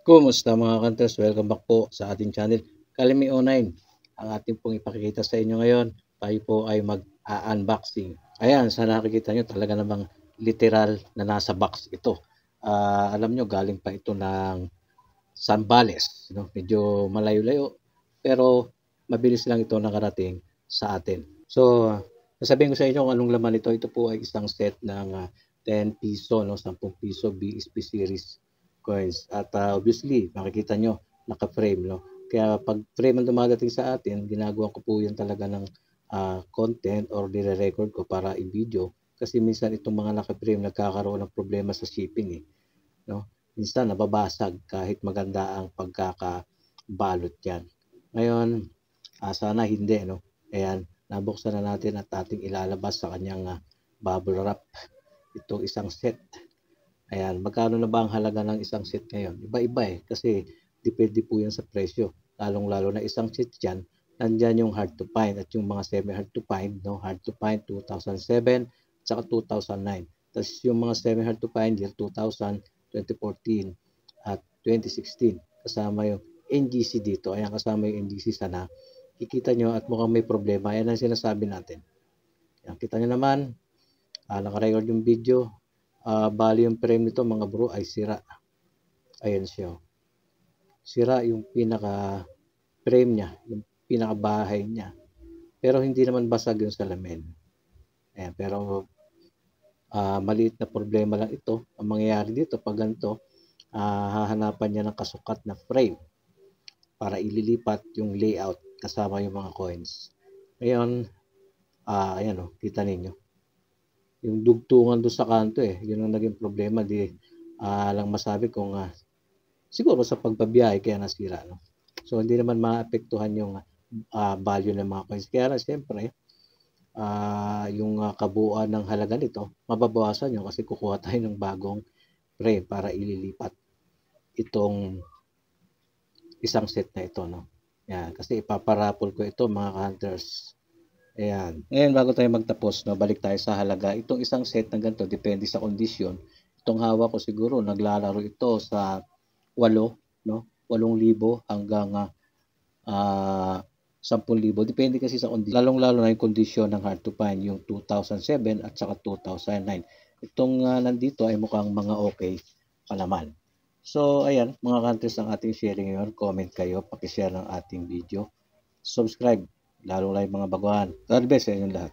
Kumusta mga kanters? Welcome back po sa ating channel, Kalimi Online. Ang ating pong ipakikita sa inyo ngayon, tayo po ay mag-unboxing. Ayan, sa nakikita nyo talaga namang literal na nasa box ito. Alam nyo, galing pa ito ng Zambales. No? Medyo malayo-layo, pero mabilis lang ito nakarating sa atin. So, sasabihin ko sa inyo kung anong laman ito. Ito po ay isang set ng 10 piso, no? 10 piso BSP series coins. At obviously, makikita nyo, naka-frame. No? Kaya pag frame ang dumadating sa atin, ginagawa ko po yan talaga ng content or dire-record ko para i-video. Kasi minsan itong mga naka-frame nagkakaroon ng problema sa shipping. No? Minsan nababasag kahit maganda ang pagkakabalot yan. Ngayon, sana hindi. No? Ayan, nabuksan na natin at ating ilalabas sa kanyang bubble wrap. Itong isang set. Ayan, magkano na ba ang halaga ng isang set ngayon? Iba-iba kasi depende po yan sa presyo. Lalong-lalo na isang set dyan, nandyan yung hard to find at yung mga semi-hard to find, no? Hard to find 2007 at saka 2009. Tapos yung mga semi-hard to find year 2000, 2014 at 2016. Kasama yung NGC dito. Ayan, kasama yung NGC sana. Kikita nyo at mukhang may problema. Ayan ang sinasabi natin. Ayan, kita nyo naman, naka-record yung video. Bali yung frame nito mga bro ay sira. Ayan siya. Sira yung pinaka frame niya, yung pinaka bahay niya. Pero hindi naman basag yung salamin. Ayan, pero maliit na problema lang ito. Ang mangyayari dito pag ganito, hahanapan niya ng kasukat na frame para ililipat yung layout kasama yung mga coins. Ngayon, ayan kita ninyo. Yung dugtungan doon sa kanto yun ang naging problema. Di lang masabi kung siguro sa pagbabiyahe kaya nasira. No? So hindi naman maapektuhan yung value ng mga coins. Kaya siyempre, yung kabuuan ng halaga nito, mababawasan yun kasi kukuha tayo ng bagong frame para ililipat itong isang set na ito. No? Yan, kasi ipaparapol ko ito mga hunters. Ayan. Ngayon, bago tayo magtapos, no, balik tayo sa halaga. Itong isang set na ganito, depende sa kondisyon. Itong hawak ko siguro, naglalaro ito sa 8, no? 8,000 hanggang 10,000. Depende kasi sa kondisyon. Lalong-lalo na yung kondisyon ng hard to find, yung 2007 at saka 2009. Itong nandito ay mukhang mga okay pa naman. So, ayan, mga countries ang ating sharing ngayon. Comment kayo, pakishare ng ating video. Subscribe, lalo na yung mga baguhan. God bless sa inyong lahat.